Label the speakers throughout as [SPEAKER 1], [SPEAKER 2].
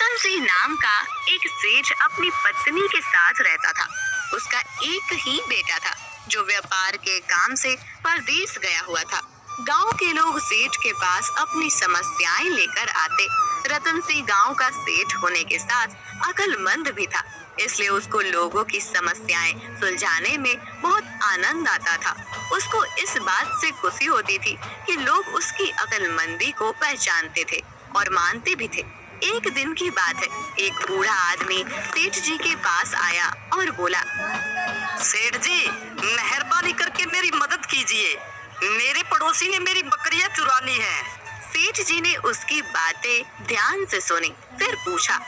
[SPEAKER 1] रतन सिंह नाम का एक सेठ अपनी पत्नी के साथ रहता था। उसका एक ही बेटा था जो व्यापार के काम से परदेश गया हुआ था। गांव के लोग सेठ के पास अपनी समस्याएं लेकर आते। रतन सिंह गांव का सेठ होने के साथ अक्लमंद भी था, इसलिए उसको लोगों की समस्याएं सुलझाने में बहुत आनंद आता था। उसको इस बात से खुशी होती थी कि लोग उसकी अक्लमंदी को पहचानते थे और मानते भी थे। एक दिन की बात है, एक बूढ़ा आदमी सेठ जी के पास आया और बोला,
[SPEAKER 2] सेठ जी, मेहरबानी करके मेरी मदद कीजिए। मेरे पड़ोसी ने मेरी बकरियां चुरा ली हैं।
[SPEAKER 1] सेठ जी ने उसकी बातें ध्यान से सुनी, फिर पूछा,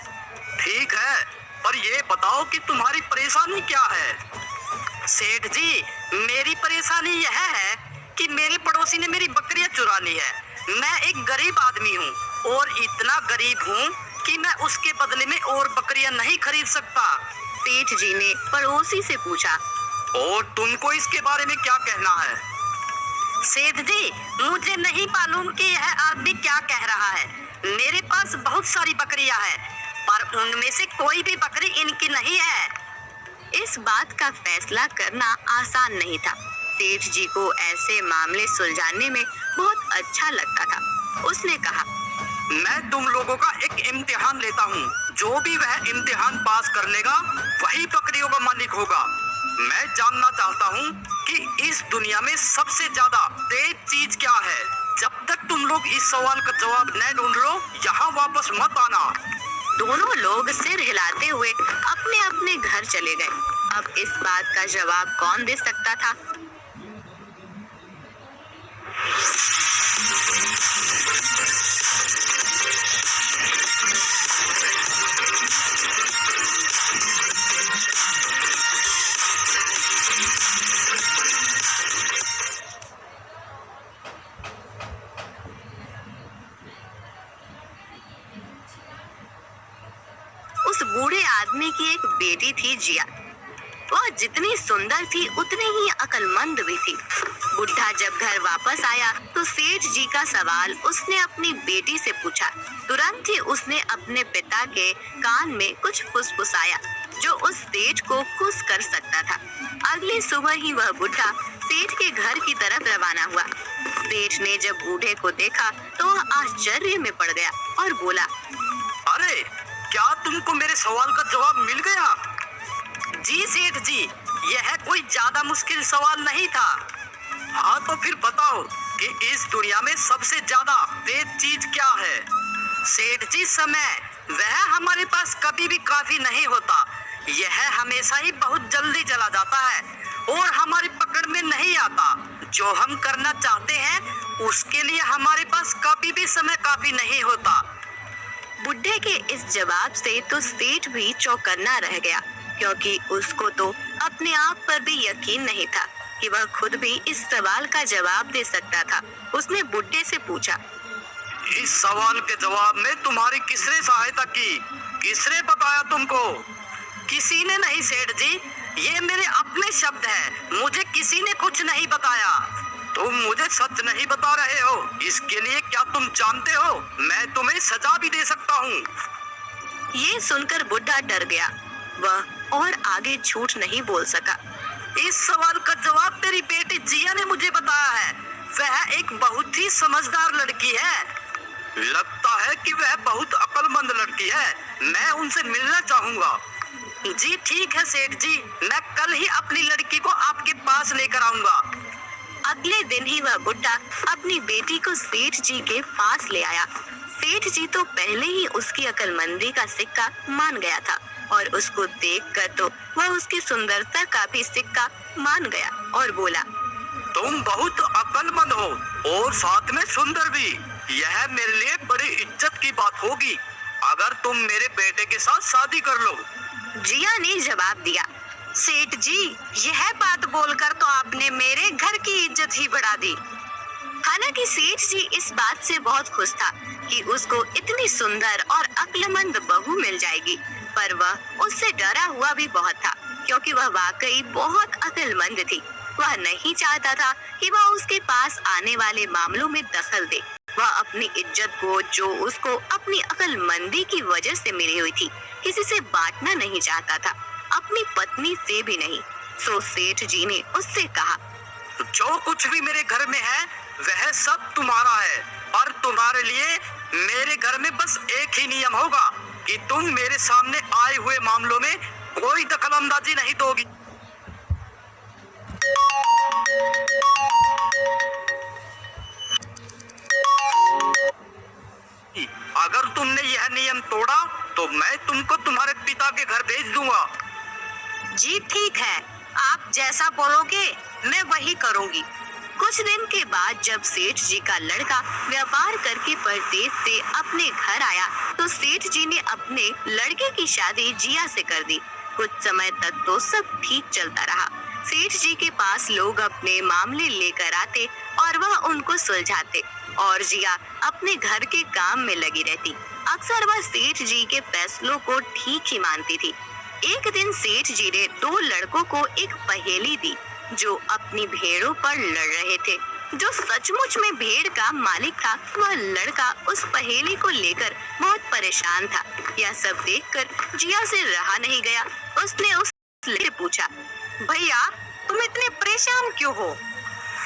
[SPEAKER 2] ठीक है, पर ये बताओ कि तुम्हारी परेशानी क्या है? सेठ जी, मेरी परेशानी यह है कि मेरे पड़ोसी ने मेरी बकरियां चुरा ली है। मैं एक गरीब आदमी हूँ और इतना गरीब हूँ कि मैं उसके बदले में और बकरियां नहीं खरीद सकता।
[SPEAKER 1] सेठ जी ने पड़ोसी से पूछा,
[SPEAKER 2] और तुमको इसके बारे में क्या कहना है? सेठ जी, मुझे नहीं मालूम कि यह आदमी क्या कह रहा है। मेरे पास बहुत सारी बकरियां हैं, पर उनमें से कोई भी बकरी इनकी नहीं है।
[SPEAKER 1] इस बात का फैसला करना आसान नहीं था। सेठ जी को ऐसे मामले सुलझाने में बहुत अच्छा लगता था। उसने कहा,
[SPEAKER 2] मैं तुम लोगों का एक इम्तिहान लेता हूँ। जो भी वह इम्तिहान पास कर लेगा वही बकरियों का मालिक होगा। मैं जानना चाहता हूँ कि इस दुनिया में सबसे ज्यादा तेज चीज क्या है। जब तक तुम लोग इस सवाल का जवाब न ढूंढ लो, यहाँ वापस मत आना।
[SPEAKER 1] दोनों लोग सिर हिलाते हुए अपने अपने घर चले गए। अब इस बात का जवाब कौन दे सकता था? उस बूढ़े आदमी की एक बेटी थी, जिया। वह जितनी सुंदर थी उतनी ही अक्लमंद भी थी। बुढ़ा जब घर वापस आया तो सेठ जी का सवाल उसने अपनी बेटी से पूछा। तुरंत ही उसने अपने पिता के कान में कुछ फुसफुसाया जो उस सेठ को खुश कर सकता था। अगली सुबह ही वह बुढ़ा सेठ के घर की तरफ रवाना हुआ। सेठ ने जब बूढ़े को देखा तो वह आश्चर्य में पड़ गया और बोला,
[SPEAKER 2] अरे, क्या तुमको मेरे सवाल का जवाब मिल गया? जी सेठ जी, यह कोई ज्यादा मुश्किल सवाल नहीं था। हाँ, तो फिर बताओ कि इस दुनिया में सबसे ज्यादा तेज चीज क्या है? सेठ जी, समय। वह हमारे पास कभी भी काफी नहीं होता। यह हमेशा ही बहुत जल्दी चला जाता है और हमारी पकड़ में नहीं आता। जो हम करना चाहते हैं उसके लिए हमारे पास कभी भी समय काफी नहीं होता।
[SPEAKER 1] बुढ़े के इस जवाब से तो सेठ भी चौकन्ना रह गया, क्योंकि उसको तो अपने आप पर भी यकीन नहीं था कि वह खुद भी इस सवाल का जवाब दे सकता था। उसने बुढ़े से पूछा,
[SPEAKER 2] इस सवाल के जवाब में तुम्हारी किसने सहायता की? किसने बताया तुमको? किसी ने नहीं सेठ जी, ये मेरे अपने शब्द हैं। मुझे किसी ने कुछ नहीं बताया। तुम मुझे सच नहीं बता रहे हो, इसके लिए क्या तुम जानते हो मैं तुम्हें सजा भी दे सकता हूँ।
[SPEAKER 1] ये सुनकर बुढ़ा डर गया। वह और आगे झूठ नहीं बोल सका।
[SPEAKER 2] इस सवाल का जवाब मेरी बेटी जिया ने मुझे बताया है। वह एक बहुत ही समझदार लड़की है। लगता है कि वह बहुत अक्लमंद लड़की है। मैं उनसे मिलना चाहूँगा। जी ठीक है सेठ जी, मैं कल ही अपनी लड़की को आपके पास लेकर आऊँगा।
[SPEAKER 1] अगले दिन ही वह बुढ़ा अपनी बेटी को सेठ जी के पास ले आया। सेठ जी तो पहले ही उसकी अक्लमंदी का सिक्का मान गया था और उसको देखकर तो वह उसकी सुंदरता का भी सिक्का मान गया और बोला,
[SPEAKER 2] तुम बहुत अक्लमंद हो और साथ में सुंदर भी। यह मेरे लिए बड़ी इज्जत की बात होगी अगर तुम मेरे बेटे के साथ शादी कर लो।
[SPEAKER 1] जिया ने जवाब दिया, सेठ जी, यह बात बोलकर तो आपने मेरे घर की इज्जत ही बढ़ा दी। हालांकि सेठ जी इस बात से बहुत खुश था कि उसको इतनी सुंदर और अक्लमंद बहू मिल जाएगी, पर वह उससे डरा हुआ भी बहुत था, क्योंकि वह वाकई बहुत अक्लमंद थी। वह नहीं चाहता था कि वह उसके पास आने वाले मामलों में दखल दे। वह अपनी इज्जत को, जो उसको अपनी अक्लमंदी की वजह से मिली हुई थी, किसी से बांटना नहीं चाहता था, अपनी पत्नी से भी नहीं। सो सेठ जी ने उससे कहा,
[SPEAKER 2] जो कुछ भी मेरे घर में है वह सब तुम्हारा है, और तुम्हारे लिए मेरे घर में बस एक ही नियम होगा कि तुम मेरे सामने आए हुए मामलों में कोई दखलंदाजी नहीं दोगी। अगर तुमने यह नियम तोड़ा तो मैं तुमको तुम्हारे पिता के घर भेज दूंगा।
[SPEAKER 1] जी ठीक है, आप जैसा बोलोगे मैं वही करूंगी। कुछ दिन के बाद जब सेठ जी का लड़का व्यापार करके परदेश से अपने घर आया तो सेठ जी ने अपने लड़के की शादी जिया से कर दी। कुछ समय तक तो सब ठीक चलता रहा। सेठ जी के पास लोग अपने मामले लेकर आते और वह उनको सुलझाते और जिया अपने घर के काम में लगी रहती। अक्सर वह सेठ जी के फैसलों को ठीक ही मानती थी। एक दिन सेठ जी ने दो लड़कों को एक पहेली दी जो अपनी भेड़ों पर लड़ रहे थे। जो सचमुच में भेड़ का मालिक था, वह लड़का उस पहेली को लेकर बहुत परेशान था। यह सब देखकर जिया से रहा नहीं गया। उसने उस लड़के से पूछा, भैया तुम इतने परेशान क्यों हो?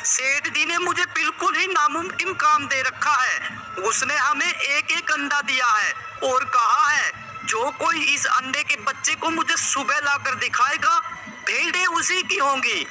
[SPEAKER 2] सेठ जी ने मुझे बिल्कुल ही नामुमकिन काम दे रखा है। उसने हमें एक एक अंडा दिया है और कहा है जो कोई इस अंडे के बच्चे को मुझे सुबह लाकर दिखाएगा, भेड़ें उसी की होंगी।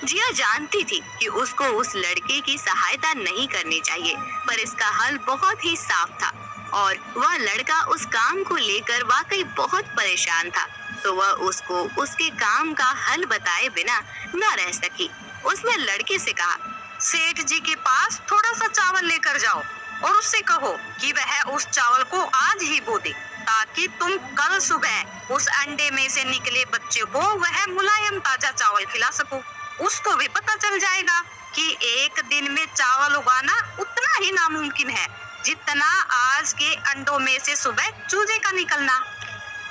[SPEAKER 1] जिया जानती थी कि उसको उस लड़के की सहायता नहीं करनी चाहिए, पर इसका हल बहुत ही साफ था और वह लड़का उस काम को लेकर वाकई बहुत परेशान था। तो वह उसको उसके काम का हल बताए बिना न रह सकी। उसने लड़के से कहा,
[SPEAKER 3] सेठ जी के पास थोड़ा सा चावल लेकर जाओ और उससे कहो कि वह उस चावल को आज ही बो दे, ताकि तुम कल सुबह उस अंडे में से निकले बच्चे को वह मुलायम ताजा चावल खिला सको। उसको भी पता चल जाएगा कि एक दिन में चावल उगाना उतना ही नामुमकिन है जितना आज के अंडों में से सुबह चूजे का निकलना।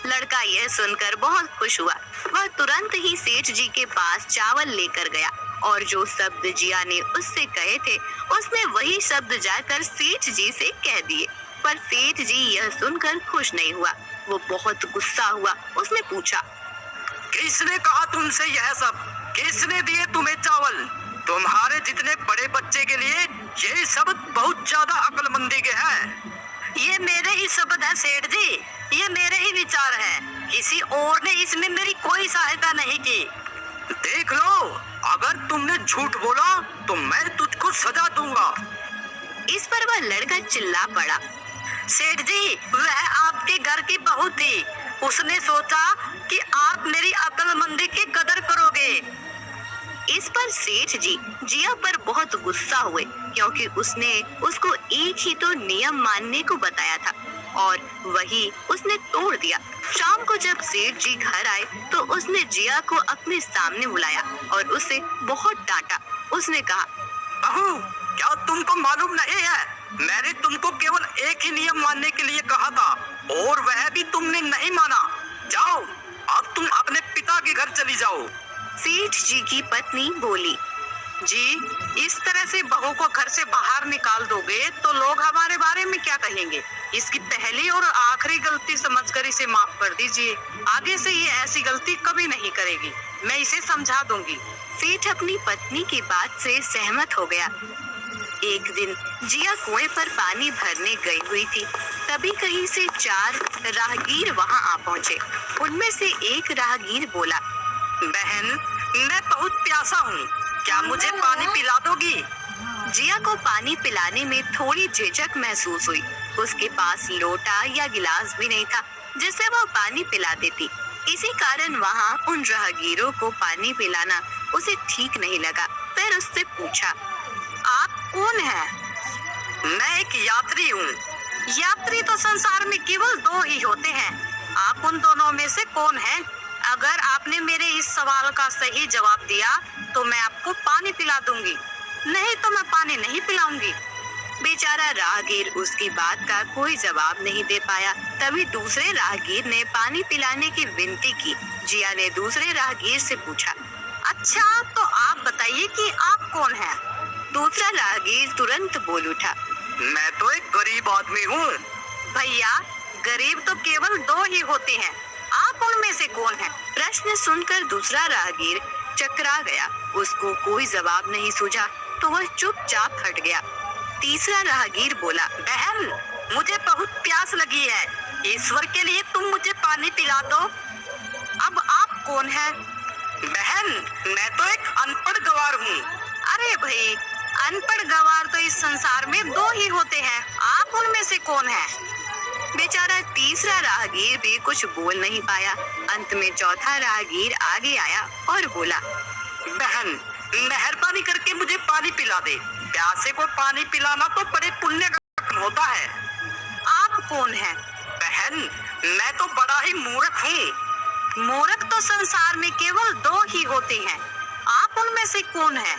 [SPEAKER 1] लड़का यह सुनकर बहुत खुश हुआ। वह तुरंत ही सेठ जी के पास चावल लेकर गया और जो शब्द जिया ने उससे कहे थे उसने वही शब्द जाकर सेठ जी से कह दिए। पर सेठ जी यह सुनकर खुश नहीं हुआ। वो बहुत गुस्सा हुआ। उसने पूछा,
[SPEAKER 2] किसने कहा तुमसे यह सब? किसने दिए तुम्हें चावल? तुम्हारे जितने बड़े बच्चे के लिए ये शब्द बहुत ज्यादा अक्लमंदी के हैं।
[SPEAKER 3] ये मेरे ही शब्द है सेठ जी, ये मेरे ही विचार हैं। किसी और ने इसमें मेरी कोई सहायता नहीं की।
[SPEAKER 2] देख लो, अगर तुमने झूठ बोला तो मैं तुझको सजा दूंगा।
[SPEAKER 1] इस पर वह लड़का चिल्ला पड़ा,
[SPEAKER 3] सेठ जी वह आपके घर की बहू थी। उसने सोचा कि आप मेरी अक्लमंदी की कदर करोगे।
[SPEAKER 1] इस पर सेठ जी जिया पर बहुत गुस्सा हुए क्योंकि उसने उसको एक ही तो नियम मानने को बताया था और वही उसने तोड़ दिया। शाम को जब सेठ जी घर आए तो उसने जिया को अपने सामने बुलाया और उसे बहुत डांटा। उसने कहा,
[SPEAKER 2] बहू क्या तुमको मालूम नहीं है, मैंने तुमको केवल एक ही नियम मानने के लिए कहा था और वह भी तुमने नहीं माना। जाओ अब तुम अपने पिता के घर चली जाओ।
[SPEAKER 1] सेठ जी की पत्नी बोली,
[SPEAKER 3] जी इस तरह से बहू को घर से बाहर निकाल दोगे तो लोग हमारे बारे में क्या कहेंगे? इसकी पहली और आखिरी गलती समझकर इसे माफ कर दीजिए। आगे से ये ऐसी गलती कभी नहीं करेगी। मैं इसे समझा दूंगी।
[SPEAKER 1] सेठ अपनी पत्नी की बात से सहमत हो गया। एक दिन जिया कुएं पर पानी भरने गई हुई थी। तभी कहीं से 4 राहगीर वहां आ पहुंचे। उनमें से एक राहगीर बोला,
[SPEAKER 2] बहन मैं बहुत प्यासा हूँ, क्या मुझे पानी पिला दोगी?
[SPEAKER 1] जिया को पानी पिलाने में थोड़ी झिझक महसूस हुई। उसके पास लोटा या गिलास भी नहीं था जिससे वह पानी पिला देती। इसी कारण वहां उन राहगीरों को पानी पिलाना उसे ठीक नहीं लगा। फिर उससे पूछा,
[SPEAKER 3] आप कौन है?
[SPEAKER 2] मैं एक यात्री हूँ।
[SPEAKER 3] यात्री तो संसार में केवल 2 ही होते हैं। आप उन दोनों में से कौन हैं? अगर आपने मेरे इस सवाल का सही जवाब दिया तो मैं आपको पानी पिला दूंगी, नहीं तो मैं पानी नहीं पिलाऊंगी।
[SPEAKER 1] बेचारा राहगीर उसकी बात का कोई जवाब नहीं दे पाया। तभी दूसरे राहगीर ने पानी पिलाने की विनती की। जिया ने दूसरे राहगीर से पूछा,
[SPEAKER 3] अच्छा तो आप बताइए कि आप कौन हैं?
[SPEAKER 1] दूसरा राहगीर तुरंत बोल उठा,
[SPEAKER 2] मैं तो एक गरीब आदमी हूँ।
[SPEAKER 3] भैया, गरीब तो केवल दो ही होते हैं, आप उनमें से कौन है?
[SPEAKER 1] प्रश्न सुनकर दूसरा राहगीर चकरा गया। उसको कोई जवाब नहीं सूझा तो वह चुपचाप हट गया। तीसरा राहगीर बोला,
[SPEAKER 2] बहन, मुझे बहुत प्यास लगी है। ईश्वर के लिए तुम मुझे पानी पिला दो।
[SPEAKER 3] अब आप कौन है?
[SPEAKER 2] बहन, मैं तो एक अनपढ़ गवार हूँ।
[SPEAKER 3] अरे भाई, अनपढ़ गवार तो इस संसार में दो ही होते हैं, आप उनमें से कौन है?
[SPEAKER 1] बेचारा तीसरा राहगीर भी कुछ बोल नहीं पाया। अंत में चौथा राहगीर आगे आया और बोला,
[SPEAKER 2] बहन, मेहरबानी करके मुझे पानी पिला दे। प्यासे को पानी पिलाना तो बड़े पुण्य का काम होता है।
[SPEAKER 3] आप कौन है?
[SPEAKER 2] बहन, मैं तो बड़ा ही मूर्ख हूँ।
[SPEAKER 3] मूर्ख तो संसार में केवल दो ही होते हैं, आप उनमें से कौन है?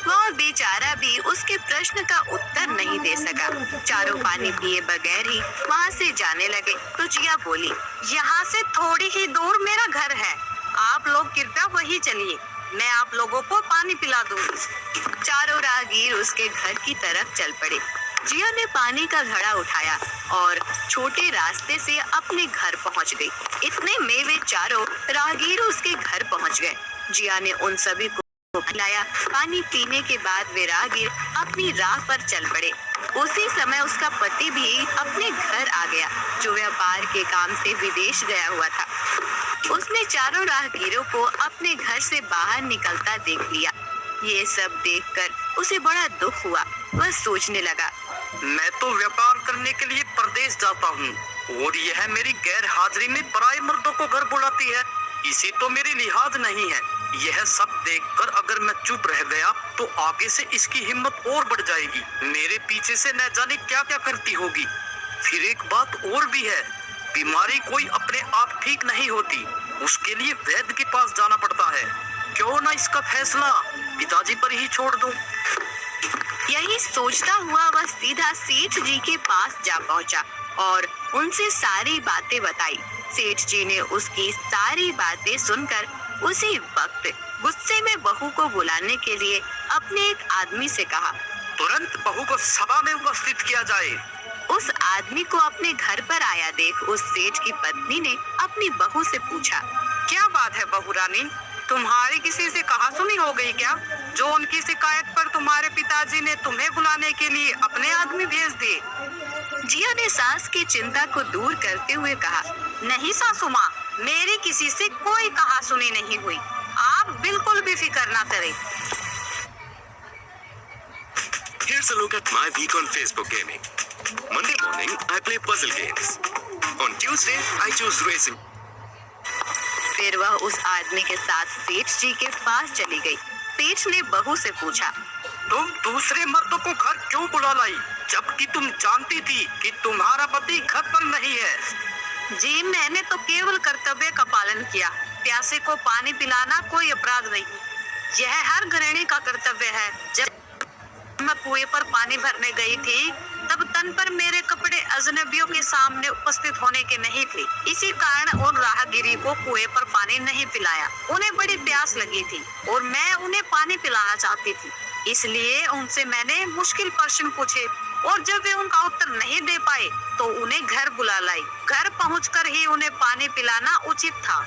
[SPEAKER 1] वह बेचारा भी उसके प्रश्न का उत्तर नहीं दे सका। चारों पानी पिए बगैर ही वहाँ से जाने लगे तो जिया बोली,
[SPEAKER 3] यहाँ से थोड़ी ही दूर मेरा घर है, आप लोग कृपया वहीं चलिए, मैं आप लोगों को पानी पिला दूंगी।
[SPEAKER 1] चारों राहगीर उसके घर की तरफ चल पड़े। जिया ने पानी का घड़ा उठाया और छोटे रास्ते से अपने घर पहुंच गई। इतने में वे चारों राहगीर उसके घर पहुंच गए। जिया ने उन सभी को पिलाया। पानी पीने के बाद वे राहगीर अपनी राह पर चल पड़े। उसी समय उसका पति भी अपने घर आ गया, जो व्यापार के काम से विदेश गया हुआ था। उसने चारों राहगीरों को अपने घर से बाहर निकलता देख लिया। ये सब देखकर उसे बड़ा दुख हुआ। वह सोचने लगा,
[SPEAKER 2] मैं तो व्यापार करने के लिए प्रदेश जाता हूँ और यह मेरी गैर हाजिरी में पराये मर्दों को घर बुलाती है। इसे तो मेरी लिहाज नहीं है। यह सब देखकर अगर मैं चुप रह गया तो आगे से इसकी हिम्मत और बढ़ जाएगी। मेरे पीछे से न जाने क्या क्या करती होगी। फिर एक बात और भी है, बीमारी कोई अपने आप ठीक नहीं होती, उसके लिए वैद्य के पास जाना पड़ता है। क्यों ना इसका फैसला पिताजी पर ही छोड़ दूं।
[SPEAKER 1] यही सोचता हुआ वह सीधा सेठ जी के पास जा पहुंचा और उनसे सारी बातें बताई। सेठ जी ने उसकी सारी बातें सुनकर उसी वक्त गुस्से में बहू को बुलाने के लिए अपने एक आदमी से कहा,
[SPEAKER 2] तुरंत बहू को सभा में उपस्थित किया जाए।
[SPEAKER 1] उस आदमी को अपने घर पर आया देख उस सेठ की पत्नी ने अपनी बहू से पूछा,
[SPEAKER 3] क्या बात है बहू रानी, तुम्हारी किसी से कहासुनी हो गई क्या, जो उनकी शिकायत पर तुम्हारे पिताजी ने तुम्हें बुलाने के लिए अपने आदमी भेज दिए?
[SPEAKER 1] जिया ने सास की चिंता को दूर करते हुए कहा,
[SPEAKER 3] नहीं सासू माँ, मेरी किसी से कोई कहासुनी नहीं हुई, आप बिल्कुल भी फिक्र ना करें।
[SPEAKER 4] Here's a look at my week on Facebook gaming. Monday morning, I play puzzle games. On Tuesday, I choose racing.
[SPEAKER 1] फिर वह उस आदमी के साथ सेठ जी के पास चली गई। सेठ ने बहू से पूछा,
[SPEAKER 2] तुम दूसरे मर्दों को घर क्यों बुला लाई, जबकि तुम जानती थी कि तुम्हारा पति घर पर नहीं है?
[SPEAKER 3] जी, मैंने तो केवल कर्तव्य का पालन किया। प्यासे को पानी पिलाना कोई अपराध नहीं, यह हर गृहिणी का कर्तव्य है। जब मैं कुएं पर पानी भरने गई थी तब तन पर मेरे कपड़े अजनबियों के सामने उपस्थित होने के नहीं थे। इसी कारण उन राहगीरी को कुएं पर पानी नहीं पिलाया। उन्हें बड़ी प्यास लगी थी और मैं उन्हें पानी पिलाना चाहती थी, इसलिए उनसे मैंने मुश्किल प्रश्न पूछे और जब वे उनका उत्तर नहीं दे पाए तो उन्हें घर बुला लाई। घर पहुंचकर ही उन्हें पानी पिलाना उचित था।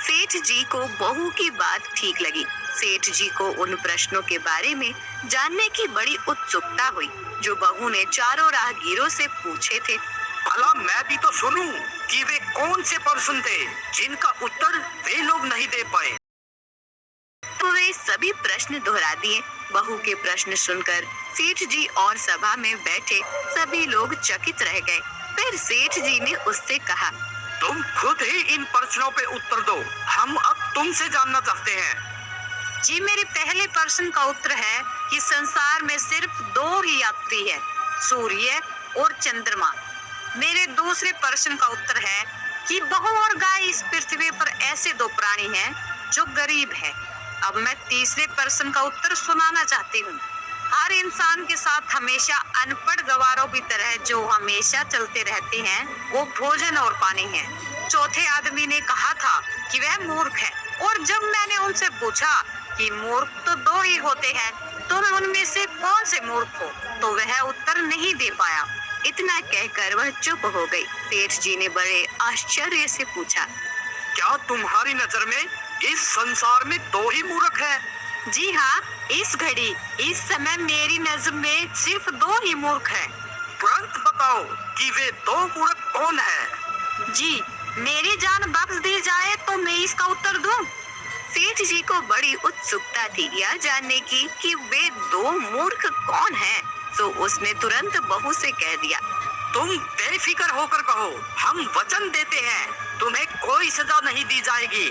[SPEAKER 1] सेठ जी को बहू की बात ठीक लगी। सेठ जी को उन प्रश्नों के बारे में जानने की बड़ी उत्सुकता हुई जो बहू ने चारों राहगीरों से पूछे थे।
[SPEAKER 2] भला मैं भी तो सुनूं कि वे कौन से प्रश्न थे जिनका उत्तर वे लोग नहीं दे पाए।
[SPEAKER 1] तो वे सभी प्रश्न दोहरा दिए। बहू के प्रश्न सुनकर सेठ जी और सभा में बैठे सभी लोग चकित रह गए। फिर सेठ जी ने उससे कहा,
[SPEAKER 2] तुम खुद ही इन प्रश्नों पे उत्तर दो, हम अब तुमसे जानना चाहते हैं।
[SPEAKER 3] जी, मेरे पहले प्रश्न का उत्तर है कि संसार में सिर्फ दो ही यात्री है, सूर्य और चंद्रमा। मेरे दूसरे प्रश्न का उत्तर है कि बहू और गाय इस पृथ्वी पर ऐसे दो प्राणी हैं जो गरीब हैं। अब मैं तीसरे प्रश्न का उत्तर सुनाना चाहती हूँ। हर इंसान के साथ हमेशा अनपढ़ गवारों की तरह जो हमेशा चलते रहते हैं वो भोजन और पानी है। चौथे आदमी ने कहा था कि वह मूर्ख है और जब मैंने उनसे पूछा कि मूर्ख तो दो ही होते हैं तुम उनमें से कौन से मूर्ख हो? तो वह उत्तर नहीं दे पाया।
[SPEAKER 1] इतना कहकर वह चुप हो गई। सेठ जी ने बड़े आश्चर्य से पूछा,
[SPEAKER 2] क्या तुम्हारी नजर में इस संसार में दो ही मूर्ख हैं?
[SPEAKER 3] जी हाँ, इस घड़ी इस समय मेरी नजर में सिर्फ दो ही मूर्ख हैं।
[SPEAKER 2] तुरंत बताओ कि वे दो मूर्ख कौन है?
[SPEAKER 3] जी, मेरी जान बख्श दी जाए तो मैं इसका उत्तर दूं।
[SPEAKER 1] सेठ जी को बड़ी उत्सुकता थी यह जानने की कि वे दो मूर्ख कौन हैं। तो उसने तुरंत बहू से कह दिया,
[SPEAKER 2] तुम बेफिक्र होकर कहो, हम वचन देते हैं तुम्हें कोई सजा नहीं दी जाएगी।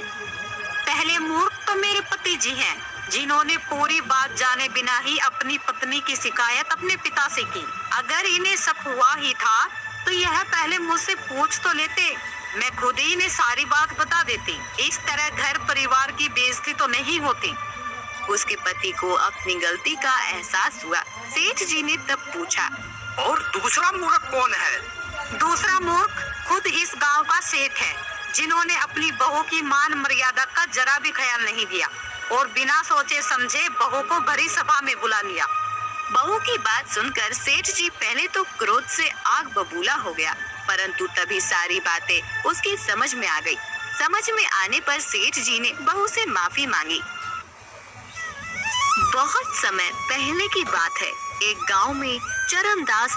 [SPEAKER 3] पहले मूर्ख तो मेरे पति जी हैं, जिन्होंने पूरी बात जाने बिना ही अपनी पत्नी की शिकायत अपने पिता से की। अगर इन्हें शक हुआ ही था तो यह पहले मुझसे पूछ तो लेते, मैं खुद ही इन्हें सारी बात बता देती। इस तरह घर परिवार की बेइज्जती तो नहीं होती।
[SPEAKER 1] उसके पति को अपनी गलती का एहसास हुआ। सेठ जी ने तब पूछा,
[SPEAKER 2] और दूसरा मूर्ख कौन है?
[SPEAKER 3] दूसरा मूर्ख खुद इस गांव का सेठ है, जिन्होंने अपनी बहू की मान मर्यादा का जरा भी ख्याल नहीं दिया और बिना सोचे समझे बहू को भरी सभा में बुला लिया।
[SPEAKER 1] बहू की बात सुनकर सेठ जी पहले तो क्रोध से आग बबूला हो गया, परंतु तभी सारी बातें उसकी समझ में आ गई। समझ में आने पर सेठ जी ने बहू से माफी मांगी। बहुत समय पहले की बात है, एक गांव में चरणदास